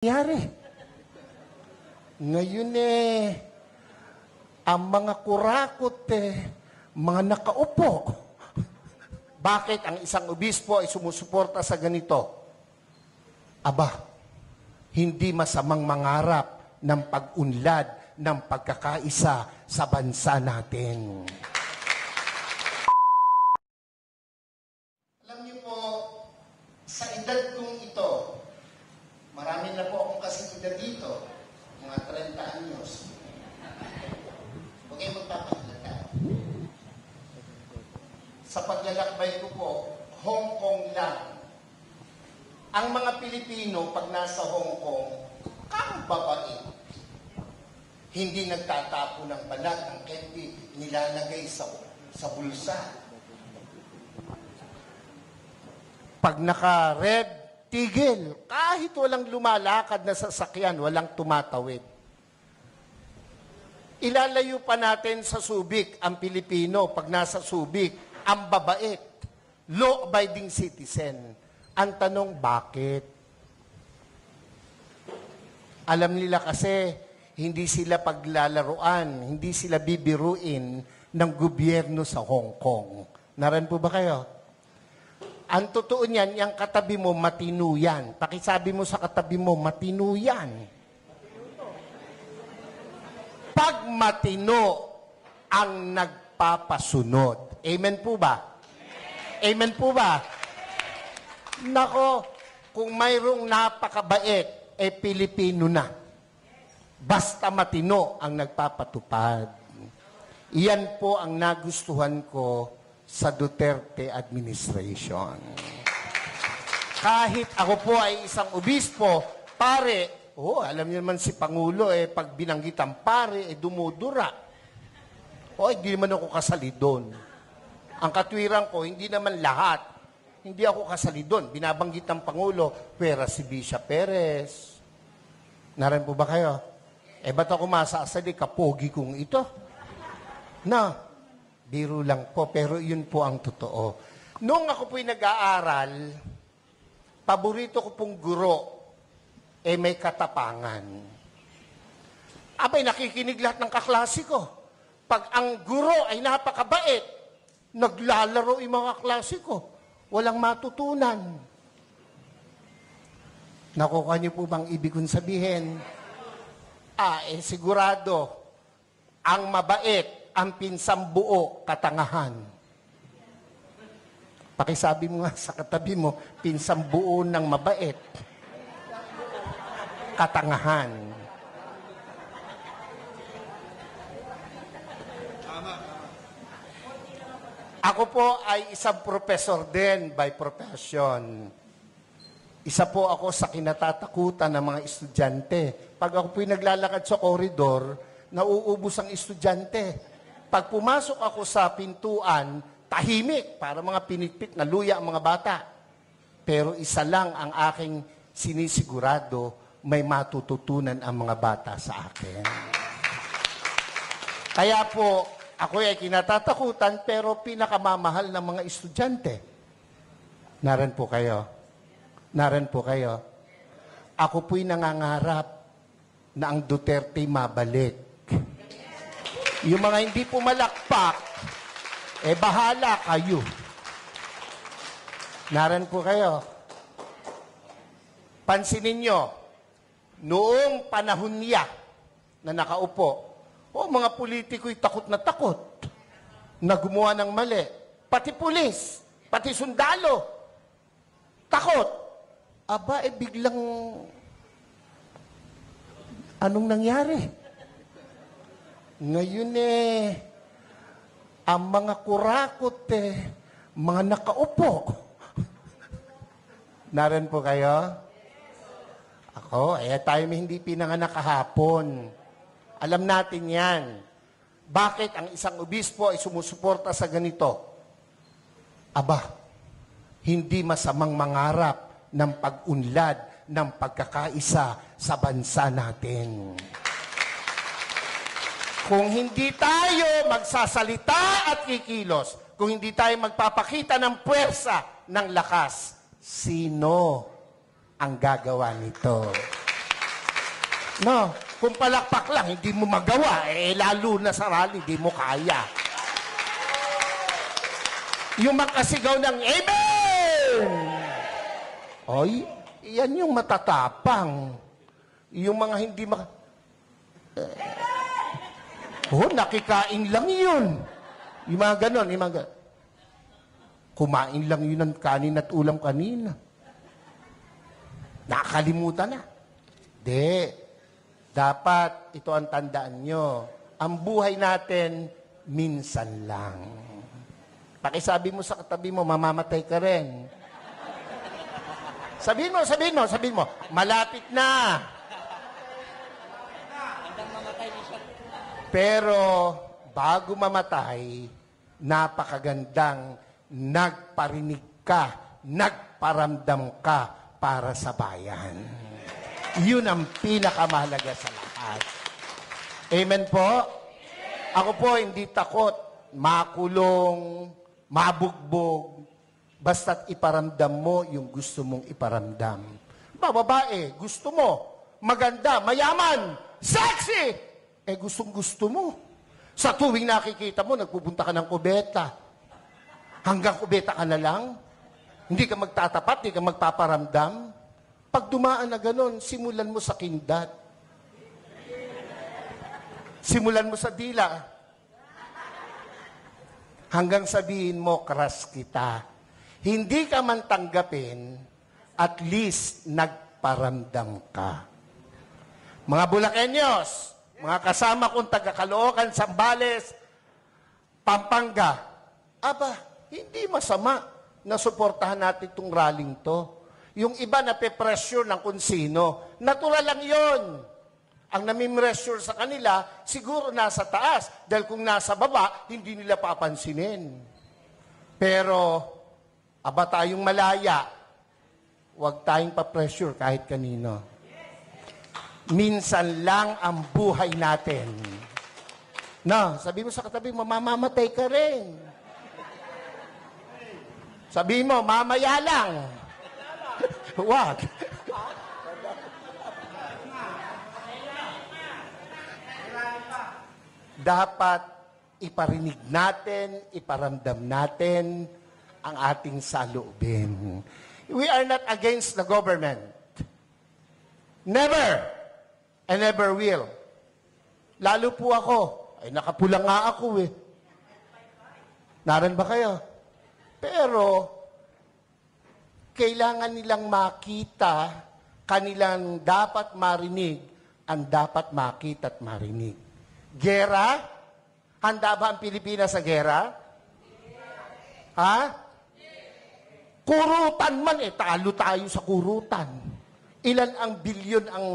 nangyari. Ngayon ang mga kurakot mga nakaupo. Bakit ang isang obispo ay sumusuporta sa ganito? Aba, hindi masamang mangarap ng pag-unlad ng pagkakaisa sa bansa natin. Alam niyo po, sa edad kong ito, marami na po akong kasigida dito, mga 30 anyos. Huwag kayong magpapakilata. Sa paglalakbay ko po, Hong Kong lang. Ang mga Pilipino, pag nasa Hong Kong, kang babae. Hindi nagtatapo ng balat ng candy, nilalagay sa bulsa. Pag naka-red, tigil. Kahit walang lumalakad na sasakyan, walang tumatawid. Ilalayo pa natin sa Subic ang Pilipino pag nasa Subic, ang babait, law-abiding citizen. Ang tanong, bakit? Alam nila kasi, hindi sila paglalaruan, hindi sila bibiruin ng gobyerno sa Hong Kong. Naran po ba kayo? Ang totoo niyan, yung katabi mo, matino yan. Pakisabi mo sa katabi mo, matino yan. Pag matino ang nagpapasunod. Amen po ba? Amen po ba? Nako, kung mayroong napakabait, Pilipino na. Basta matino ang nagpapatupad. Iyan po ang nagustuhan ko sa Duterte administration. Kahit ako po ay isang obispo, pare, alam niyo naman si Pangulo, pag binanggit ang pare, dumudura. Hindi naman ako kasali doon. Ang katwiran ko, hindi naman lahat. Hindi ako kasali doon. Binabanggit ng Pangulo, pera si Bisha Perez. Naran po ba kayo? Ba't ako masasali? Kapogi kong ito. Na, biro lang po, pero yun po ang totoo. Noong ako po'y nag-aaral, paborito ko pong guro, may katapangan. Abay, nakikinig lahat ng kaklase ko. Pag ang guro ay napakabait, naglalaro yung mga klase ko. Walang matutunan. Nakuha niyo po bang ibig kong sabihin? Sigurado, ang mabait, ang pinsang buo, katangahan. Pakisabi mo nga sa katabi mo, pinsang buo ng mabait, katangahan. Ako po ay isang professor din by profession. Isa po ako sa kinatatakutan ng mga estudyante. Pag ako po'y naglalakad sa koridor, nauubos ang estudyante. Pag pumasok ako sa pintuan, tahimik, para mga pinitpit na luya ang mga bata. Pero isa lang ang aking sinisigurado, may matututunan ang mga bata sa akin. Kaya po, ako ay kinatatakutan, pero pinakamamahal ng mga estudyante. Naran po kayo. Naran po kayo. Ako po'y nangangarap na ang Duterte mabalik. Yung mga hindi pumalakpak, bahala kayo. Naran po kayo. Pansinin nyo, noong panahon niya na nakaupo, mga politiko'y takot na gumawa ng mali. Pati pulis, pati sundalo, takot. Aba, biglang, anong nangyari? Ngayon ang mga kurakot mga nakaupo. Naran po kayo? Ako, tayo may hindi pinanganak kahapon. Alam natin yan. Bakit ang isang obispo ay sumusuporta sa ganito? Aba, hindi masamang mangarap ng pag-unlad ng pagkakaisa sa bansa natin. Kung hindi tayo magsasalita at kikilos, kung hindi tayo magpapakita ng puwersa, ng lakas, sino ang gagawa nito? No, kung palakpak lang, hindi mo magawa. Lalo na sa rally, hindi mo kaya. Yung makasigaw ng Amen! Oy, yan yung matatapang. Yung mga hindi nakikain lang yun. Yung mga ganon, kumain lang yun ng kanin at ulam kanina. Nakalimutan na. Dapat ito ang tandaan nyo. Ang buhay natin, minsan lang. Pakisabi mo sa katabi mo, mamamatay ka rin. Sabihin mo, malapit na. Pero, bago mamatay, napakagandang nagparinig ka, nagparamdam ka para sa bayan. Yun ang pinakamahalaga sa lahat. Amen po? Ako po hindi takot makulong, mabugbog, basta't iparamdam mo yung gusto mong iparamdam. Babae, gusto mo, maganda, mayaman, sexy, gustong-gusto mo. Sa tuwing nakikita mo, nagpupunta ka ng kubeta. Hanggang kubeta ka na lang. Hindi ka magtatapat, hindi ka magpaparamdam. Pag dumaan na ganon, simulan mo sa kindat. Simulan mo sa dila. Hanggang sabihin mo, crush kita. Hindi ka man tanggapin, at least nagparamdam ka. Mga Bulakenyos, mga kasama kong taga-Caloocan, Zambales, Pampanga, hindi masama na suportahan natin itong rallying to. Yung iba na pe-pressure ng kung sino. Natural lang yon. Ang nami-pressure sa kanila, siguro nasa taas. Dahil kung nasa baba, hindi nila papansinin. Pero, tayong malaya, huwag tayong pa-pressure kahit kanino. Minsan lang ang buhay natin. Sabi mo sa katabi, mamamatay ka rin. Sabi mo, mamaya lang. Wag. Dapat iparinig natin, iparamdam natin ang ating saloobin. We are not against the government. Never. I never will. Lalo po ako. Nakapula nga ako Naran ba kayo? Pero, kailangan nilang makita, kanilang dapat marinig, ang dapat makita at marinig. Gera? Handa ba ang Pilipinas sa gera? Ha? Kurutan man, talo tayo sa kurutan. Ilan ang bilyon ang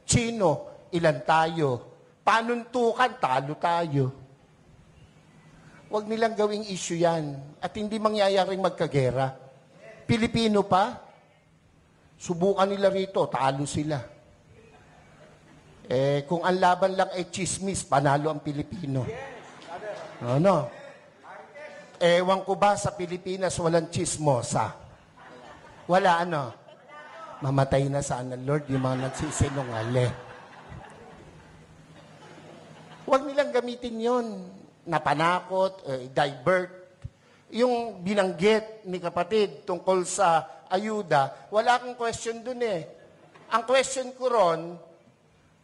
Chino, ilan tayo? Panuntukan, talo tayo. Huwag nilang gawing issue yan. At hindi mangyayaring magkagera. Pilipino pa, subukan nila rito, talo sila. Kung ang laban lang ay chismis, panalo ang Pilipino. Ano? Ewan ko ba sa Pilipinas walang chismosa? Wala mamatay na sana, Lord, yung mga nagsisinungali. Huwag nilang gamitin yon na panakot, divert. Yung binanggit ni kapatid tungkol sa ayuda, wala akong question dun Ang question ko ron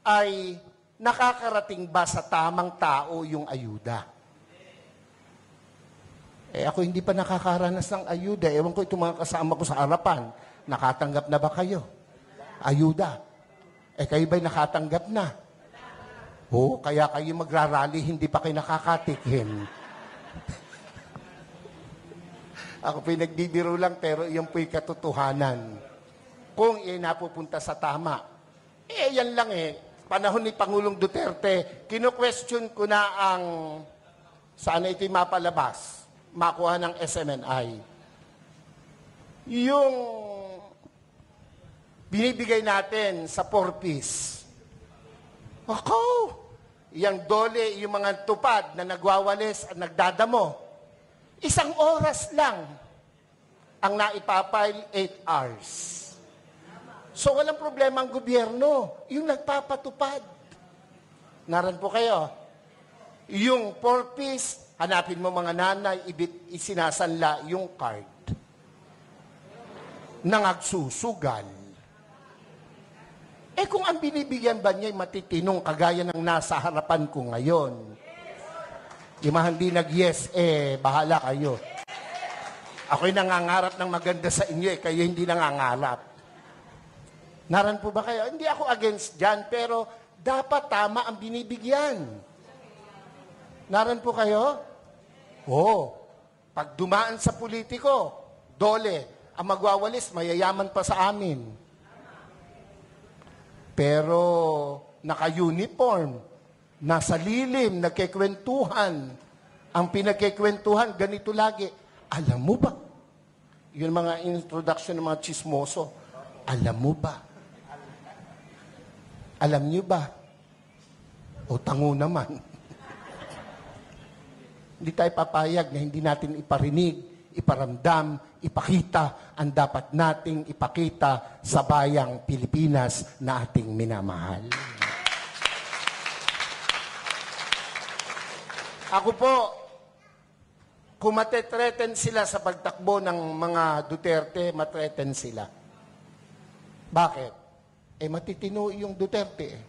ay, nakakarating ba sa tamang tao yung ayuda? Ako hindi pa nakakaranas ng ayuda. Ewan ko itong mga kasama ko sa harapan. Nakatanggap na ba kayo? Ayuda. Kayo ba'y nakatanggap na? Kaya kayo magrarally, hindi pa kayo nakakatikim. Ako po'y nagbibiro lang, pero iyon po'y katotohanan. Kung napupunta sa tama. Yan lang Panahon ni Pangulong Duterte, kino-question ko na ang, sana ito'y mapalabas, makuha ng SMNI. Yung binibigay natin sa 4-piece. Yung dole, yung mga tupad na nagwawalis at nagdadamo. 1 oras lang ang naipapile, 8 hours. So walang problema ang gobyerno, yung nagpapatupad. Naran po kayo. Yung 4-piece, hanapin mo mga nanay, isinasanla yung card. Nangagsusugal. Eh kung ang binibigyan ba niya ay matitinong kagaya ng nasa harapan ko ngayon, yung mga hindi nag-yes, bahala kayo. Ako'y nangangarap ng maganda sa inyo, kayo hindi nangangarap. Naran po ba kayo? Hindi ako against dyan, pero dapat tama ang binibigyan. Naran po kayo? Oo. Pag dumaan sa politiko, dole. Ang magwawalis, mayayaman pa sa amin. Pero naka-uniform, nasa lilim, nagkikwentuhan. Ang pinagkikwentuhan, ganito lagi. Alam mo ba? Yun mga introduction ng mga chismoso. Alam mo ba? Alam niyo ba? O tango naman. Hindi tayo papayag na hindi natin iparinig, iparamdam, ipakita ang dapat nating ipakita sa bayang Pilipinas na ating minamahal. Ako po, kung matetreten sila sa pagtakbo ng mga Duterte, matreten sila. Bakit? Matitino yung Duterte.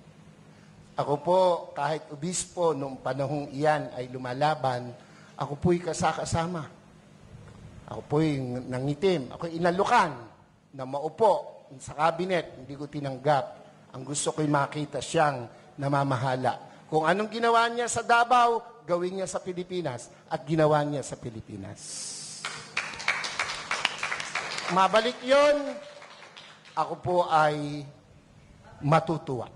Ako po, kahit obispo, nung panahong iyan ay lumalaban, ako po'y kasama. Ako po'y nangitim. Ako'y inalukan na maupo sa kabinet. Hindi ko tinanggap. Ang gusto ko'y makita siyang namamahala. Kung anong ginawa niya sa Davao, gawin niya sa Pilipinas. At ginawa niya sa Pilipinas. Mabalik yon, ako po ay matutuwa.